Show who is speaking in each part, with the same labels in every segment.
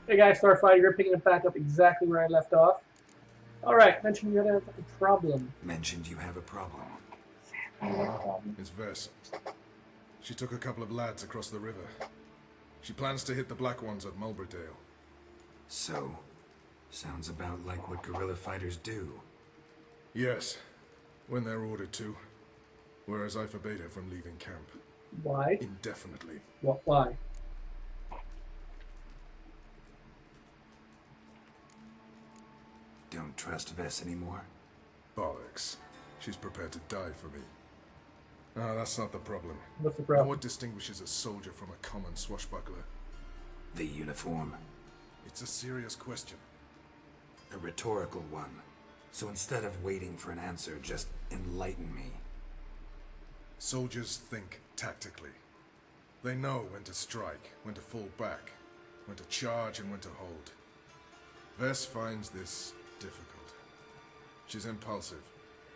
Speaker 1: Hey guys, Starfighter, you're picking it back up exactly where I left off. Alright, mentioned you had a problem.
Speaker 2: Mentioned you have a problem.
Speaker 3: It's Vess. She took a couple of lads across the river. She plans to hit the Black Ones at Mulberydale.
Speaker 2: So, sounds about like what guerrilla fighters do.
Speaker 3: Yes, when they're ordered to. Whereas I forbade her from leaving camp.
Speaker 1: Why?
Speaker 3: Indefinitely.
Speaker 1: What? Why?
Speaker 2: Don't trust Vess anymore?
Speaker 3: Bollocks. She's prepared to die for me. Ah, that's not the problem.
Speaker 1: What's the
Speaker 3: Now,
Speaker 1: problem?
Speaker 3: what distinguishes a soldier from a common swashbuckler?
Speaker 2: The uniform.
Speaker 3: It's a serious question.
Speaker 2: A rhetorical one. So instead of waiting for an answer, just enlighten me.
Speaker 3: Soldiers think tactically. They know when to strike, when to fall back, when to charge and when to hold. Vess finds this difficult. She's impulsive,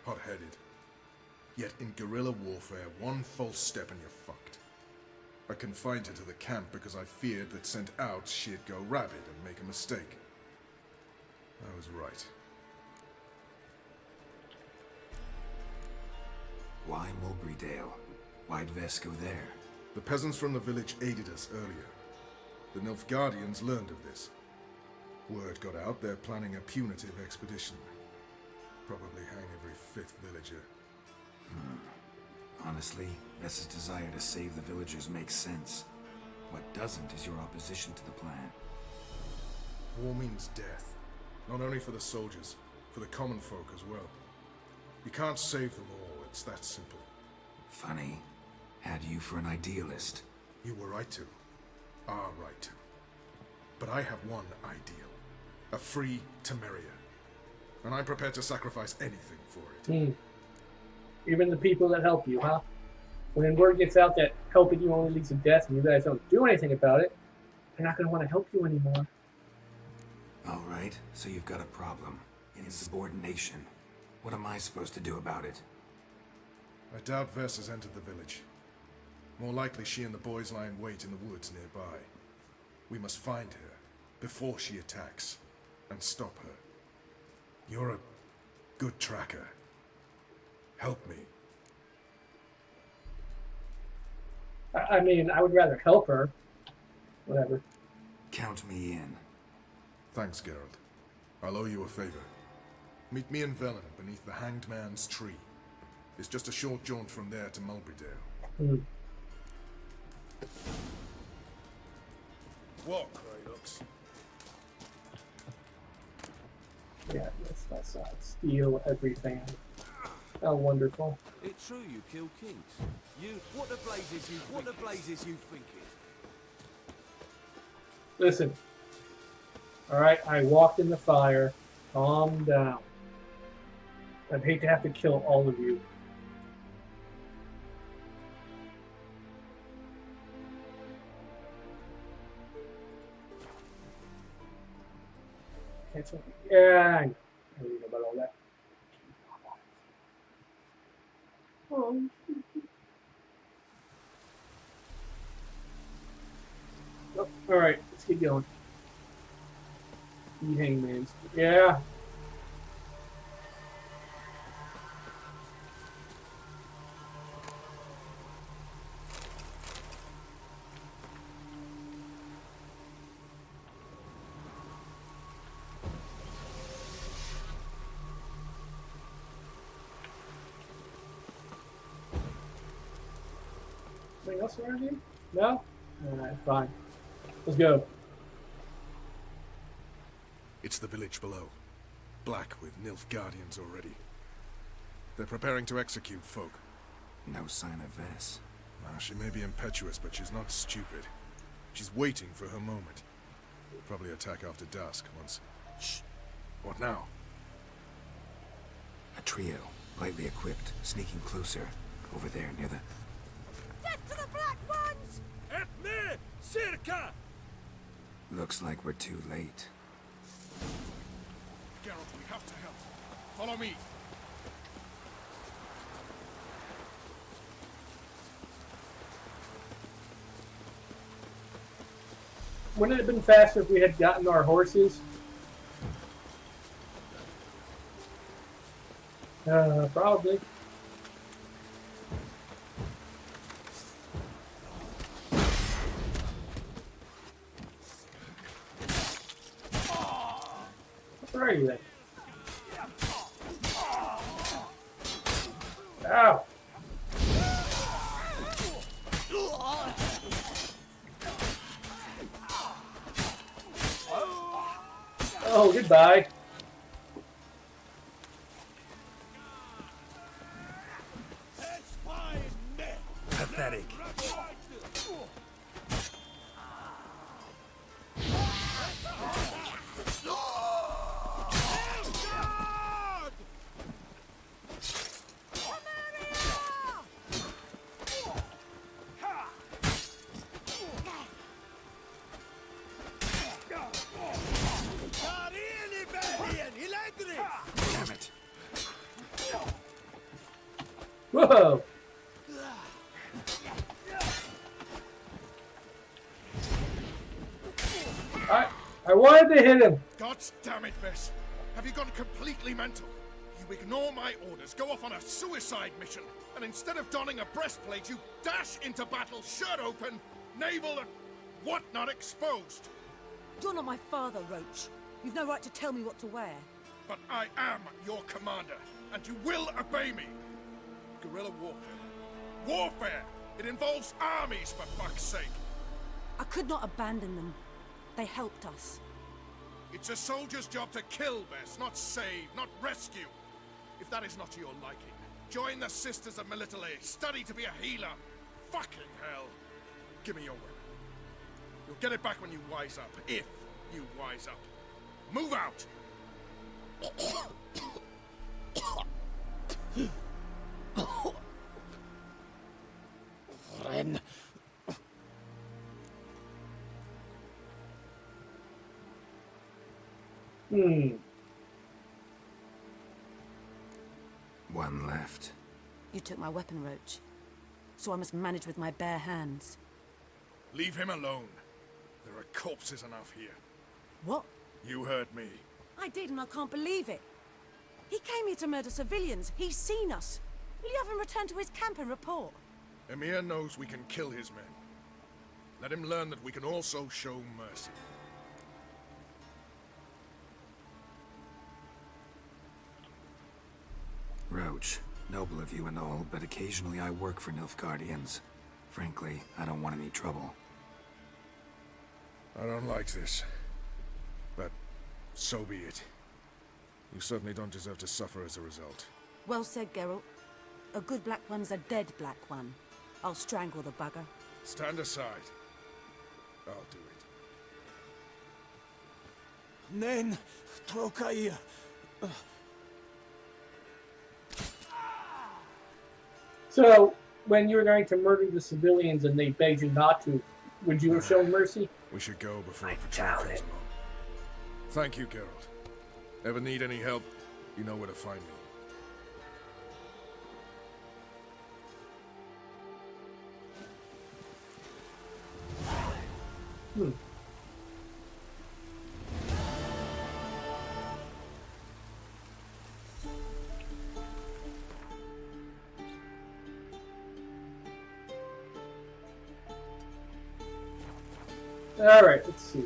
Speaker 3: hot-headed. Yet in guerrilla warfare, one false step and you're fucked. I confined her to the camp because I feared that sent out she'd go rabid and make a mistake. I was right.
Speaker 2: Why Mulberydale? Why'd Vess go there?
Speaker 3: The peasants from the village aided us earlier. The Nilfgaardians learned of this. Word got out they're planning a punitive expedition. Probably hang every fifth villager.
Speaker 2: Honestly, Vess's desire to save the villagers makes sense. What doesn't is your opposition to the plan.
Speaker 3: War means death. Not only for the soldiers, for the common folk as well. You can't save them all, it's that simple.
Speaker 2: Funny. Had you for an idealist.
Speaker 3: You were right to. Are right to. But I have one ideal. A free Temeria. And I'm prepared to sacrifice anything for it.
Speaker 1: Even the people that help you, huh? When word gets out that helping you only leads to death and you guys don't do anything about it, they're not going to want to help you anymore.
Speaker 2: Alright, so you've got a problem. Insubordination. What am I supposed to do about it?
Speaker 3: I doubt Vess has entered the village. More likely she and the boys lie in wait in the woods nearby. We must find her before she attacks and stop her. You're a good tracker. Help me.
Speaker 1: I mean, I would rather help her. Whatever.
Speaker 2: Count me in.
Speaker 3: Thanks, Geralt. I'll owe you a favor. Meet me in Velen beneath the Hanged Man's tree. It's just a short jaunt from there to Mulberydale. Walk, Kraylux.
Speaker 1: Yeah, that's steal everything. How wonderful.
Speaker 4: It's true you kill kings. What the blazes you thinking?
Speaker 1: Listen. Alright, I walked in the fire. Calm down. I'd hate to have to kill all of you. Cancel. Yeah, I know. I don't know about all that. Oh. Oh, alright, let's keep going. Hangmans. Yeah. Anything else around here? No? Alright, fine. Let's go.
Speaker 3: It's the village below. Black with Nilfgaardians already. They're preparing to execute folk.
Speaker 2: No sign of Vess.
Speaker 3: She may be impetuous, but she's not stupid. She's waiting for her moment. Probably attack after dusk once. Shh. What now?
Speaker 2: A trio, lightly equipped, sneaking closer. Over there, near the...
Speaker 5: Death to the Black Ones!
Speaker 4: Et me, circa!
Speaker 2: Looks like we're too late.
Speaker 3: Geralt, we have to help. Follow me.
Speaker 1: wouldn't it have been faster if we had gotten our horses? Probably. Where are you then? Ow! Oh, goodbye.
Speaker 2: Pathetic. Damn it.
Speaker 1: Whoa! I wanted to hit him.
Speaker 3: God damn it, Vess. Have you gone completely mental? You ignore my orders, go off on a suicide mission, and instead of donning a breastplate, you dash into battle, shirt open, navel and whatnot exposed.
Speaker 5: You're not my father, Roach. You've no right to tell me what to wear.
Speaker 3: But I am your commander, and you will obey me. Guerrilla warfare. Warfare! It involves armies, for fuck's sake.
Speaker 5: I could not abandon them. They helped us.
Speaker 3: It's a soldier's job to kill, Vess, not save, not rescue. If that is not to your liking, join the Sisters of Melitele, study to be a healer. Fucking hell. Give me your weapon. You'll get it back when you wise up, if you wise up. Move out!
Speaker 6: Ren.
Speaker 2: One left.
Speaker 5: You took my weapon, Roach. So I must manage with my bare hands.
Speaker 3: Leave him alone. There are corpses enough here.
Speaker 5: What?
Speaker 3: You heard me.
Speaker 5: I did, and I can't believe it. He came here to murder civilians. He's seen us. Will you have him return to his camp and report?
Speaker 3: Emir knows we can kill his men. Let him learn that we can also show mercy.
Speaker 2: Roach, noble of you and all, but occasionally I work for Nilfgaardians. Frankly, I don't want any trouble.
Speaker 3: I don't like this. But so be it. You certainly don't deserve to suffer as a result.
Speaker 5: Well said, Geralt. A good black one's a dead black one. I'll strangle the bugger.
Speaker 3: Stand aside. I'll do it.
Speaker 6: Nen. Trokair.
Speaker 1: So, when you were going to murder the civilians and they begged you not to, would you have shown mercy?
Speaker 3: We should go before a patrol comes along. Thank you, Geralt. Ever need any help, you know where to find me.
Speaker 1: Alright, let's see.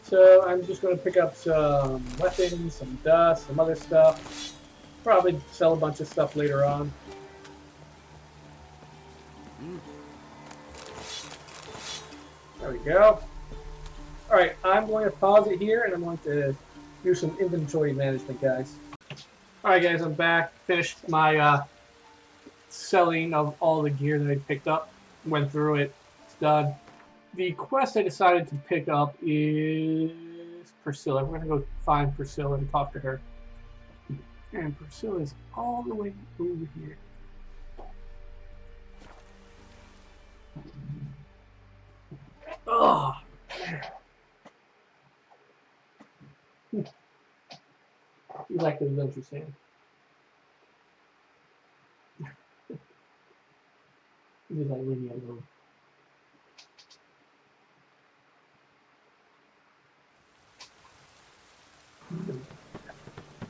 Speaker 1: So I'm just going to pick up some weapons, some dust, some other stuff. Probably sell a bunch of stuff later on. There we go. Alright, I'm going to pause it here and I'm going to do some inventory management, guys. Alright guys, I'm back. Finished my selling of all the gear that I picked up. Went through it. It's done. The quest I decided to pick up is Priscilla. We're going to go find Priscilla and talk to her. And Priscilla is all the way over here. Galactic Adventure Sam. Just like leave me alone.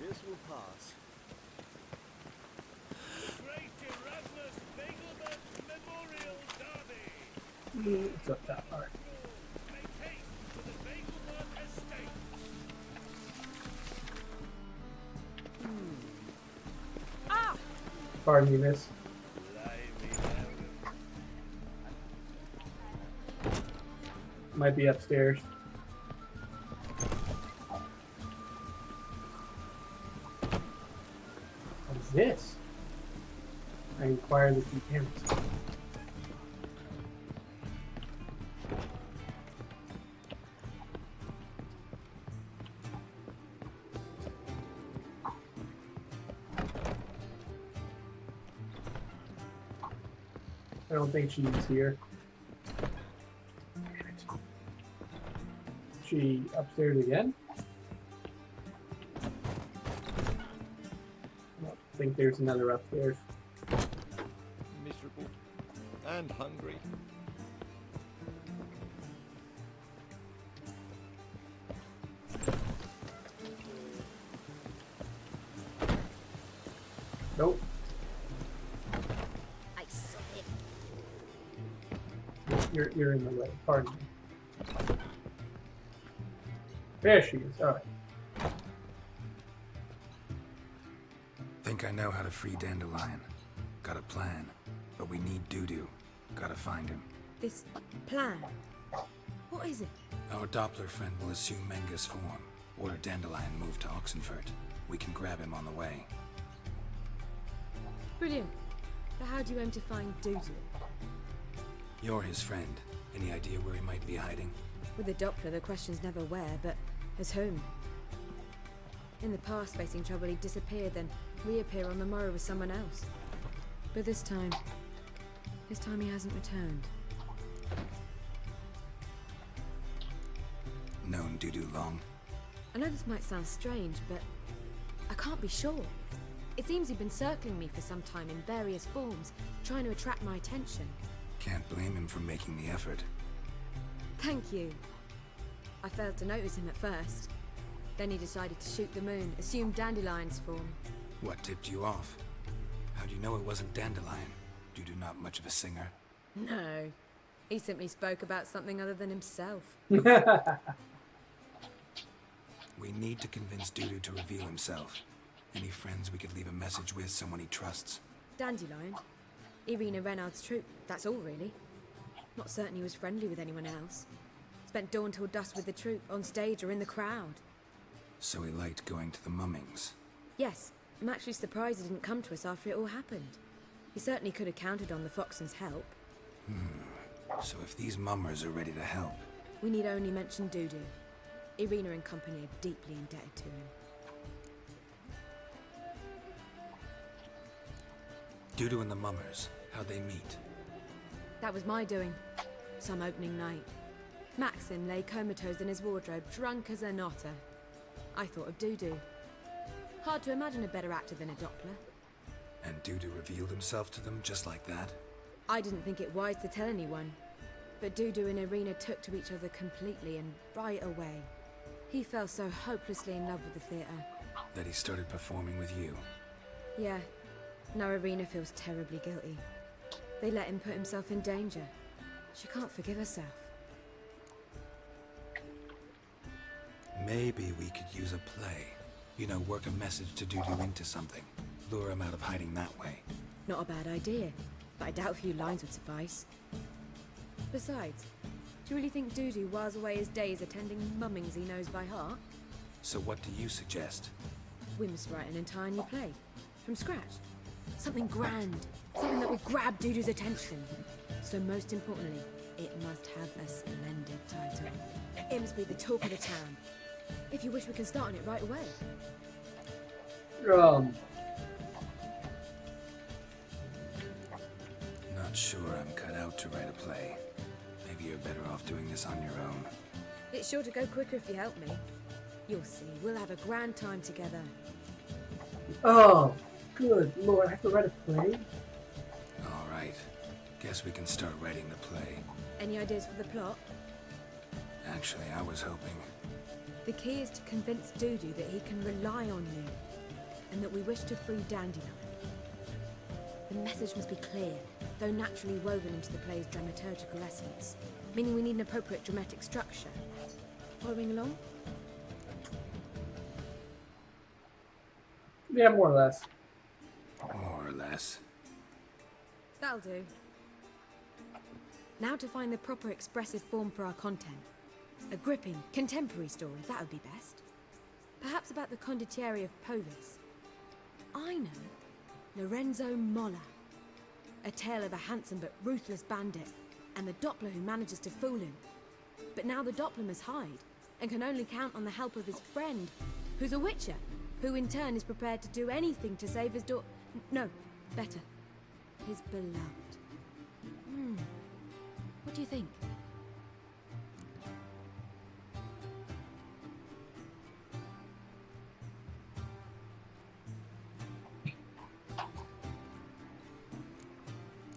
Speaker 4: This will pass.
Speaker 7: Great Erasmus Begelbert Memorial Derby.
Speaker 1: It's up top. Alright.
Speaker 7: Make haste to the Begelbert estate.
Speaker 5: Ah!
Speaker 1: Pardon me, miss. Might be upstairs. What is this? I require the key cameras. I don't think she's here. She upstairs again? I don't think there's another upstairs.
Speaker 4: Miserable and hungry.
Speaker 1: Nope.
Speaker 5: I saw it.
Speaker 1: You're in the way. Pardon me. There she is. Alright.
Speaker 2: Think I know how to free Dandelion. Got a plan, but we need Dudu. Gotta find him.
Speaker 5: This plan. What is it?
Speaker 2: Our Doppler friend will assume Menga's form. Order Dandelion moved to Oxenfurt. We can grab him on the way.
Speaker 5: Brilliant. But how do you aim to find Dudu?
Speaker 2: You're his friend. Any idea where he might be hiding?
Speaker 8: With the Doppler, the question's never where, but as whom. In the past, facing trouble, he'd disappear, then reappear on the morrow with someone else. But this time he hasn't returned.
Speaker 2: Known Dudu long?
Speaker 8: I know this might sound strange, but I can't be sure. It seems he'd been circling me for some time in various forms, trying to attract my attention.
Speaker 2: Can't blame him for making the effort.
Speaker 8: Thank you. I failed to notice him at first. Then he decided to shoot the moon, assume Dandelion's form.
Speaker 2: What tipped you off? How'd you know it wasn't Dandelion? Dudu not much of a singer.
Speaker 8: No. He simply spoke about something other than himself.
Speaker 2: We need to convince Dudu to reveal himself. Any friends we could leave a message with, someone he trusts?
Speaker 8: Dandelion? Irina Renard's troupe, that's all really. Not certain he was friendly with anyone else. Spent dawn till dusk with the troupe, on stage or in the crowd.
Speaker 2: So he liked going to the mummings.
Speaker 8: Yes, I'm actually surprised he didn't come to us after it all happened. He certainly could have counted on the Foxen's help.
Speaker 2: So if these mummers are ready to help,
Speaker 8: We need only mention Dudu. Irina and company are deeply indebted to him.
Speaker 2: Dudu and the mummers, how'd they meet?
Speaker 8: That was my doing. Some opening night. Maxim lay comatose in his wardrobe, drunk as an otter. I thought of Dudu. Hard to imagine a better actor than a Doppler.
Speaker 2: And Dudu revealed himself to them just like that?
Speaker 8: I didn't think it wise to tell anyone. But Dudu and Irina took to each other completely and right away. He fell so hopelessly in love with the theatre.
Speaker 2: That he started performing with you?
Speaker 8: Yeah. Now Irina feels terribly guilty. They let him put himself in danger. She can't forgive herself.
Speaker 2: Maybe we could use a play. You know, work a message to Dudu into something. Lure him out of hiding that way.
Speaker 8: Not a bad idea, but I doubt a few lines would suffice. Besides, do you really think Dudu whiles away his days attending mummings he knows by heart?
Speaker 2: So what do you suggest?
Speaker 8: We must write an entire new play. From scratch. Something grand. Something that will grab Dudu's attention. So most importantly, it must have a splendid title. It must be the talk of the town. If you wish, we can start on it right away.
Speaker 2: Not sure I'm cut out to write a play. Maybe you're better off doing this on your own.
Speaker 8: It's sure to go quicker if you help me. You'll see, we'll have a grand time together.
Speaker 1: Oh, good lord, I have to write a play?
Speaker 2: All right. Guess we can start writing the play.
Speaker 8: Any ideas for the plot?
Speaker 2: Actually, I was hoping...
Speaker 8: The key is to convince Dudu that he can rely on you, and that we wish to free Dandelion. The message must be clear, though naturally woven into the play's dramaturgical essence, meaning we need an appropriate dramatic structure. Following along?
Speaker 1: Yeah, more or less.
Speaker 2: More or less.
Speaker 8: That'll do. Now to find the proper expressive form for our content. A gripping, contemporary story, that would be best. Perhaps about the condottieri of Povis. I know. Lorenzo Molla. A tale of a handsome but ruthless bandit, and the Doppler who manages to fool him. But now the Doppler must hide, and can only count on the help of his friend, who's a witcher, who in turn is prepared to do anything to save his daughter. No, better. His beloved. What do you think?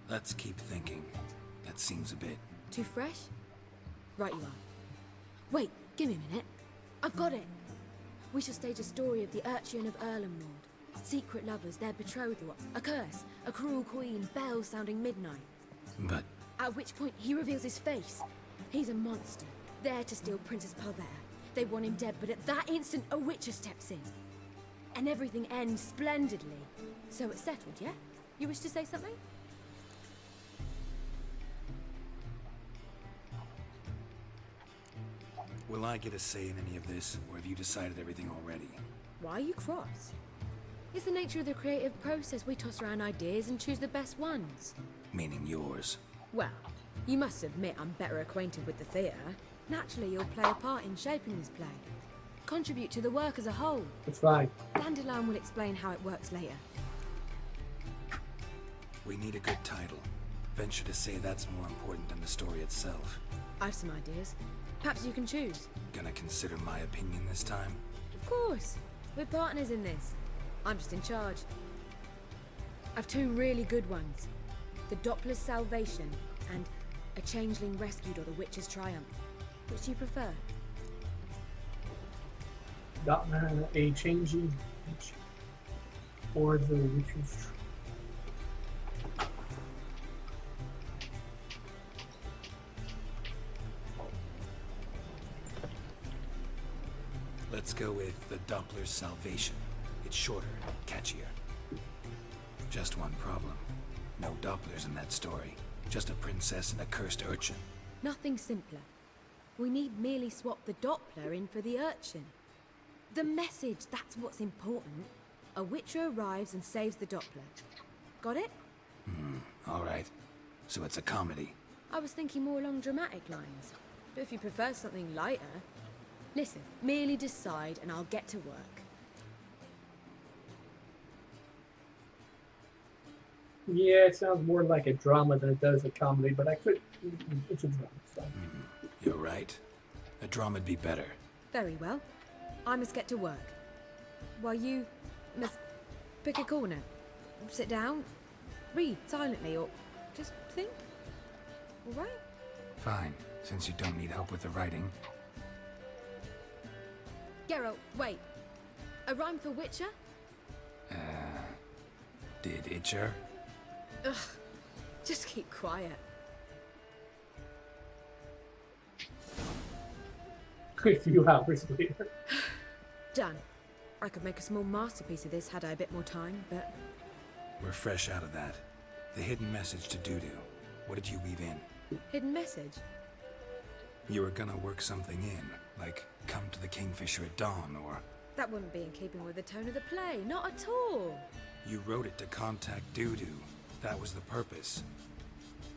Speaker 2: Let's keep thinking. That seems a bit...
Speaker 8: Too fresh? Right you are. Wait, give me a minute. I've got it. We shall stage a story of the Urchin of Erlenwald. Secret lovers, their betrothal, a curse, a cruel queen, bells sounding midnight.
Speaker 2: But...
Speaker 8: At which point he reveals his face. He's a monster, there to steal Princess Palvera. They want him dead, but at that instant a witcher steps in. And everything ends splendidly. So it's settled, yeah? You wish to say something?
Speaker 2: Will I get a say in any of this, or have you decided everything already?
Speaker 8: Why are you cross? It's the nature of the creative process. We toss around ideas and choose the best ones.
Speaker 2: Meaning yours.
Speaker 8: Well, you must admit I'm better acquainted with the theatre. Naturally, you'll play a part in shaping this play. Contribute to the work as a whole.
Speaker 1: It's fine.
Speaker 8: Dandelion will explain how it works later.
Speaker 2: We need a good title. Venture to say that's more important than the story itself.
Speaker 8: I've some ideas. Perhaps you can choose.
Speaker 2: Gonna consider my opinion this time?
Speaker 8: Of course. We're partners in this. I'm just in charge. I've two really good ones. The Doppler's Salvation and A Changeling Rescued or the Witch's Triumph. Which do you prefer?
Speaker 1: A changing or the witches.
Speaker 2: Let's go with the Doppler's Salvation. It's shorter, catchier. Just one problem. No Dopplers in that story. Just a princess and a cursed urchin.
Speaker 8: Nothing simpler. We need merely swap the Doppler in for the urchin. The message, that's what's important. A witcher arrives and saves the Doppler. Got it?
Speaker 2: All right. So it's a comedy.
Speaker 8: I was thinking more along dramatic lines. But if you prefer something lighter... Listen, merely decide and I'll get to work.
Speaker 1: Yeah, it sounds more like a drama than it does a comedy, but I could... It's a drama, so...
Speaker 2: You're right. A drama'd be better.
Speaker 8: Very well. I must get to work. While you must pick a corner. Sit down, read silently, or just think. All right?
Speaker 2: Fine, since you don't need help with the writing.
Speaker 8: Geralt, wait. A rhyme for Witcher?
Speaker 2: Did Itcher?
Speaker 8: Ugh. Just keep quiet.
Speaker 1: A few hours later.
Speaker 8: Done. I could make a small masterpiece of this had I a bit more time, but...
Speaker 2: We're fresh out of that. The hidden message to Dudu. What did you weave in?
Speaker 8: Hidden message?
Speaker 2: You were gonna work something in, like come to the Kingfisher at dawn, or...
Speaker 8: That wouldn't be in keeping with the tone of the play, not at all.
Speaker 2: You wrote it to contact Dudu. That was the purpose.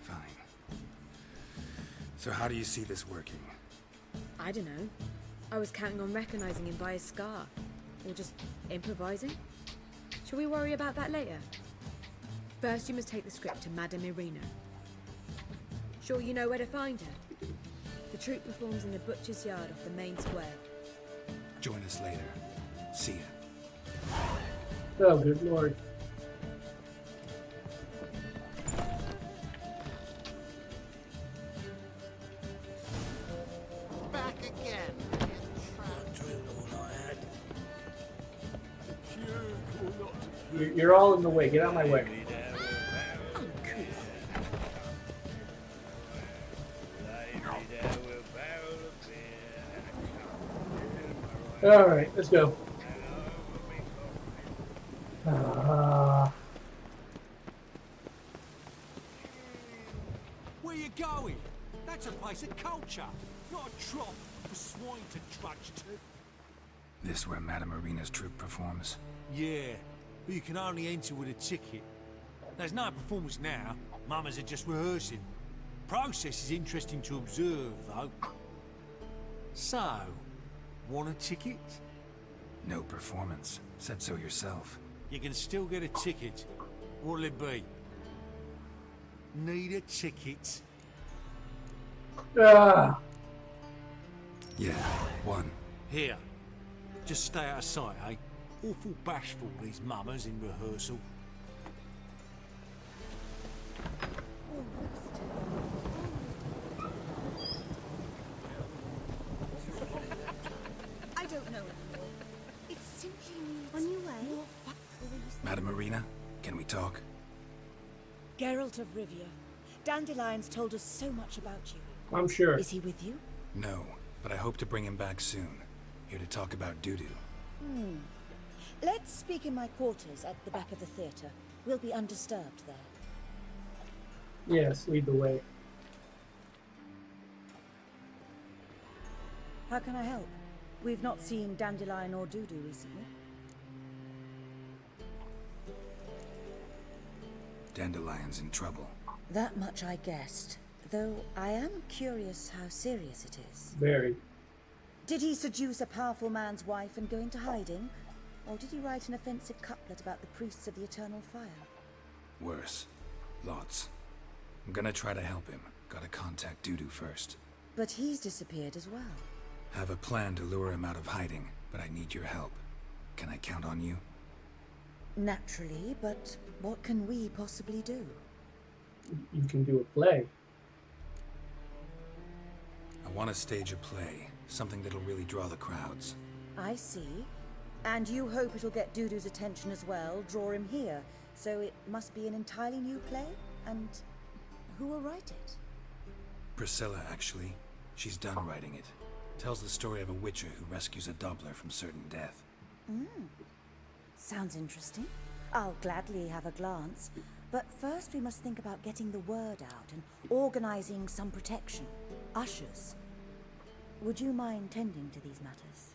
Speaker 2: Fine. So how do you see this working?
Speaker 8: I don't know. I was counting on recognizing him by his scar. Or just improvising. Shall we worry about that later? First, you must take the script to Madame Irina. Sure you know where to find her? The troupe performs in the butcher's yard off the main square.
Speaker 2: Join us later. See ya.
Speaker 1: Oh, good lord.
Speaker 9: Back again.
Speaker 6: Drilled all I had.
Speaker 1: You're all in the way. Get out of my way. Alright, let's go.
Speaker 4: Where you going? That's a place of culture, not a trough for swine to trudge to.
Speaker 2: This where Madame Marina's troupe performs?
Speaker 4: Yeah, but you can only enter with a ticket. There's no performance now. Mamas are just rehearsing. Process is interesting to observe, though. So, want a ticket?
Speaker 2: No performance. Said so yourself.
Speaker 4: You can still get a ticket. What'll it be? Need a ticket?
Speaker 1: Ah,
Speaker 2: Yeah, one.
Speaker 4: Here. Just stay out of sight, eh? Awful bashful, these mamas in rehearsal.
Speaker 5: I don't know anymore. It simply needs on your way.
Speaker 2: Madame Marina, can we talk?
Speaker 10: Geralt of Rivia. Dandelion's told us so much about you.
Speaker 1: I'm sure.
Speaker 10: Is he with you?
Speaker 2: No, but I hope to bring him back soon. Here to talk about Dudu.
Speaker 10: Let's speak in my quarters at the back of the theatre. We'll be undisturbed there.
Speaker 1: Yes, lead the way.
Speaker 10: How can I help? We've not seen Dandelion or Dudu recently.
Speaker 2: Dandelion's in trouble.
Speaker 10: That much I guessed. Though I am curious how serious it is.
Speaker 1: Very.
Speaker 10: Did he seduce a powerful man's wife and go into hiding? Or did he write an offensive couplet about the priests of the eternal fire?
Speaker 2: Worse. Lots. I'm gonna try to help him. Gotta contact Dudu first.
Speaker 10: But he's disappeared as well.
Speaker 2: Have a plan to lure him out of hiding, but I need your help. Can I count on you?
Speaker 10: Naturally, but what can we possibly do?
Speaker 1: You can do a play.
Speaker 2: I want to stage a play. Something that'll really draw the crowds.
Speaker 10: I see. And you hope it'll get Dudu's attention as well, draw him here. So it must be an entirely new play? And who will write it?
Speaker 2: Priscilla, actually. She's done writing it. Tells the story of a witcher who rescues a Doppler from certain death.
Speaker 10: Sounds interesting. I'll gladly have a glance. But first we must think about getting the word out and organizing some protection. Ushers. Would you mind tending to these matters?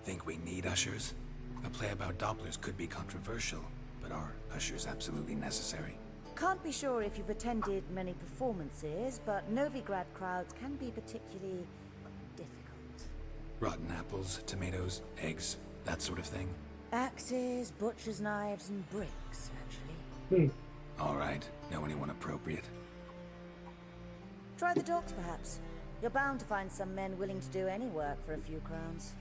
Speaker 2: Think we need ushers? A play about Dopplers could be controversial, but are ushers absolutely necessary?
Speaker 10: Can't be sure if you've attended many performances, but Novigrad crowds can be particularly difficult.
Speaker 2: Rotten apples, tomatoes, eggs, that sort of thing?
Speaker 10: Axes, butcher's knives, and bricks, actually.
Speaker 2: All right. Know anyone appropriate?
Speaker 10: Try the dogs, perhaps. You're bound to find some men willing to do any work for a few crowns.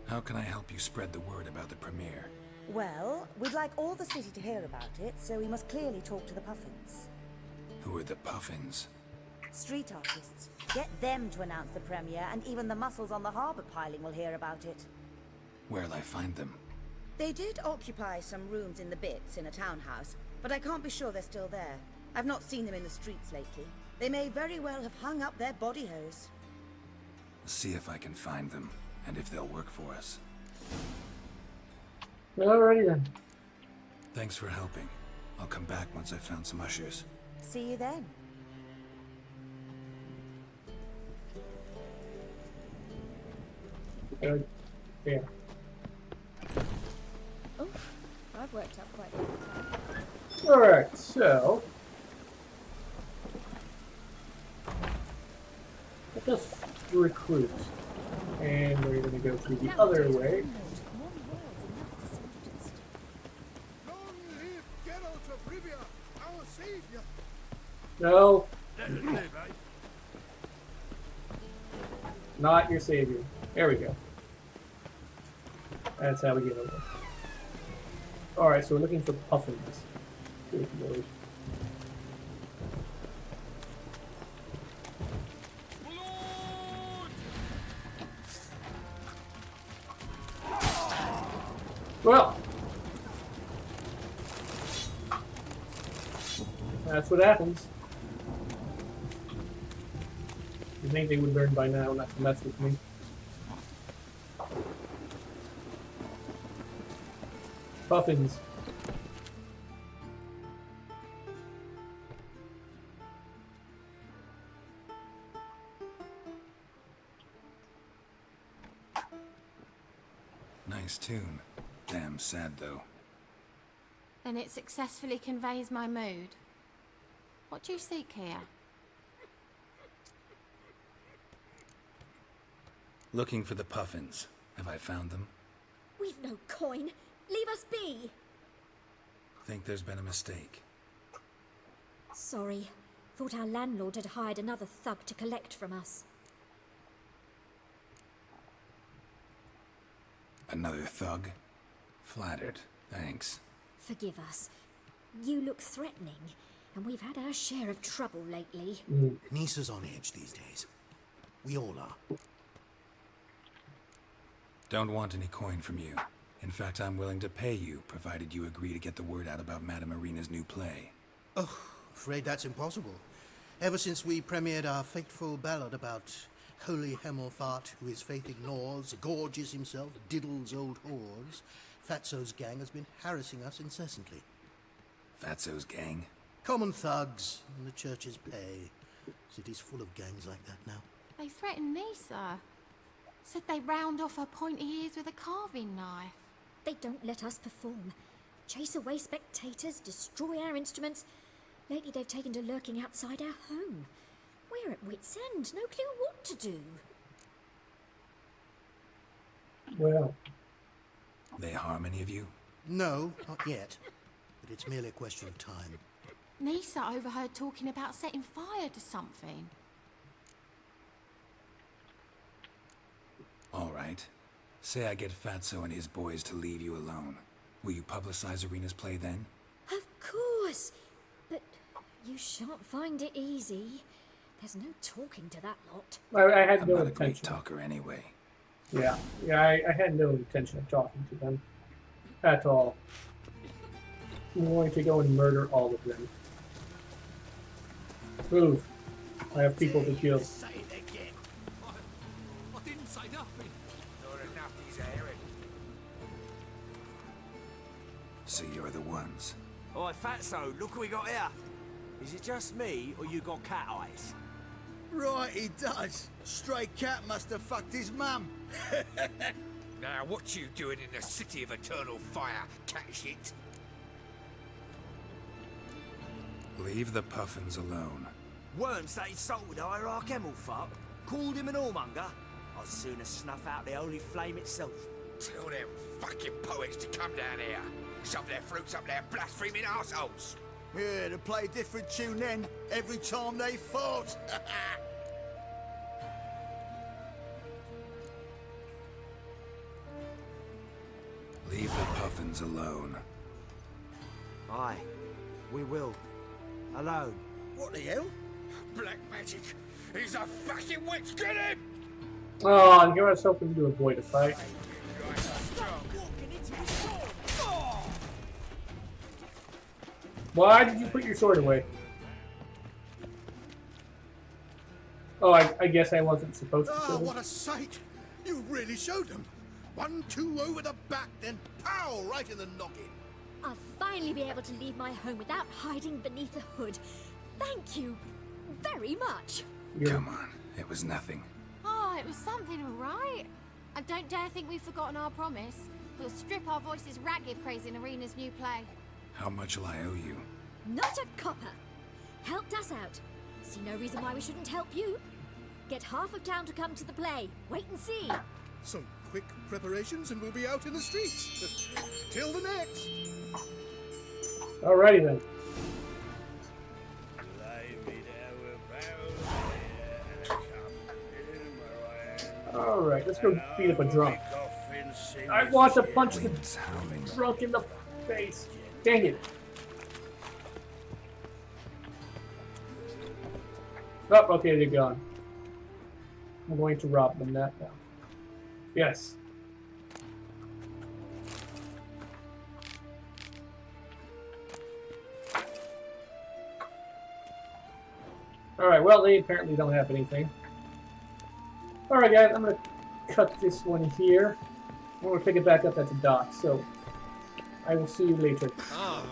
Speaker 2: How can I help you spread the word about the premiere?
Speaker 10: Well, we'd like all the city to hear about it, so we must clearly talk to the Puffins.
Speaker 2: Who are the Puffins?
Speaker 10: Street artists. Get them to announce the premiere, and even the muscles on the harbour piling will hear about it.
Speaker 2: Where'll I find them?
Speaker 10: They did occupy some rooms in the Bits in a townhouse, but I can't be sure they're still there. I've not seen them in the streets lately. They may very well have hung up their body hose.
Speaker 2: See if I can find them, and if they'll work for us.
Speaker 1: Alrighty then.
Speaker 2: Thanks for helping. I'll come back once I've found some ushers.
Speaker 10: See you then.
Speaker 1: Yeah.
Speaker 8: Oh, I've worked up quite a bit of time.
Speaker 1: Alright, so let us recruit. And we're gonna go through the other way.
Speaker 3: Long live Geralt of Rivia, our savior!
Speaker 1: No. Not your savior. There we go. That's how we get over. Alright, so we're looking for puffins. Good lord. Well, that's what happens. You think they would learn by now not to mess with me? Puffins.
Speaker 2: Nice tune. Damn sad, though.
Speaker 9: Then it successfully conveys my mood. What do you seek here?
Speaker 2: Looking for the puffins. Have I found them?
Speaker 11: We've no coin. Leave us be.
Speaker 2: Think there's been a mistake.
Speaker 11: Sorry. Thought our landlord had hired another thug to collect from us.
Speaker 2: Another thug? Flattered. Thanks.
Speaker 11: Forgive us. You look threatening, and we've had our share of trouble lately.
Speaker 6: Nisa's on edge these days. We all are.
Speaker 2: Don't want any coin from you. In fact, I'm willing to pay you, provided you agree to get the word out about Madame Irina's new play.
Speaker 6: Oh, afraid that's impossible. Ever since we premiered our fateful ballad about Holy Hemelfart, who his faith ignores, gorges himself, diddles old whores, Fatso's gang has been harassing us incessantly.
Speaker 2: Fatso's gang?
Speaker 6: Common thugs in the church's pay. City's full of gangs like that now.
Speaker 9: They threatened Nisa. Said they round off her pointy ears with a carving knife.
Speaker 11: They don't let us perform. Chase away spectators, destroy our instruments. Lately they've taken to lurking outside our home. We're at wit's end, no clue what to do.
Speaker 1: Well.
Speaker 2: They harm any of you?
Speaker 6: No, not yet. But it's merely a question of time.
Speaker 9: Nisa overheard talking about setting fire to something.
Speaker 2: All right. Say I get Fatso and his boys to leave you alone. Will you publicize Irina's play then?
Speaker 11: Of course. But you shan't find it easy. There's no talking to that lot.
Speaker 1: I had
Speaker 2: I'm
Speaker 1: no
Speaker 2: not a
Speaker 1: intention.
Speaker 2: great talker anyway.
Speaker 1: Yeah, I had no intention of talking to them. At all. I'm going to go and murder all of them. Move. I have people to kill.
Speaker 4: Say it again. I didn't say nothing.
Speaker 7: Not enough, he's a herring.
Speaker 2: So you're the ones.
Speaker 12: Oi, Fatso, look what we got here. Is it just me, or you got cat eyes?
Speaker 13: Right, he does. Stray cat must have fucked his mum.
Speaker 7: Now, what you doing in the city of eternal fire, cat shit?
Speaker 2: Leave the puffins alone.
Speaker 12: Worms that insulted Hierarch Hemelfart, called him an whoremonger. I'd sooner snuff out the holy flame itself.
Speaker 7: Tell them fucking poets to come down here. Shove their fruits up their blaspheming arseholes.
Speaker 13: Yeah, to play a different tune then, every time they fought.
Speaker 2: Leave the puffins alone.
Speaker 12: Aye, we will. Alone.
Speaker 13: What the hell?
Speaker 7: Black magic. He's a fucking witch. Get him!
Speaker 1: Oh, and I was hoping to avoid a fight. Why did you put your sword away? Oh, I guess I wasn't supposed to.
Speaker 13: Oh, what a sight! You really showed them. 1-2 over the back, then pow, right in the noggin.
Speaker 11: I'll finally be able to leave my home without hiding beneath a hood. Thank you very much.
Speaker 2: Come on, it was nothing.
Speaker 9: Oh, it was something, all right. I don't dare think we've forgotten our promise. We'll strip our voices ragged praising Irina's new play.
Speaker 2: How much will I owe you?
Speaker 11: Not a copper. Helped us out. See no reason why we shouldn't help you. Get half of town to come to the play. Wait and see.
Speaker 13: Some quick preparations and we'll be out in the streets. Till the next.
Speaker 1: Alrighty then. Alright, let's go beat up a drunk. I want to punch the drunk in the face. Dang it. Oh, okay, they're gone. I'm going to rob them that now. Yes. Alright, well, they apparently don't have anything. Alright, guys, I'm going to cut this one here. I'm going to pick it back up at the dock, so I will see you later.
Speaker 12: Ah,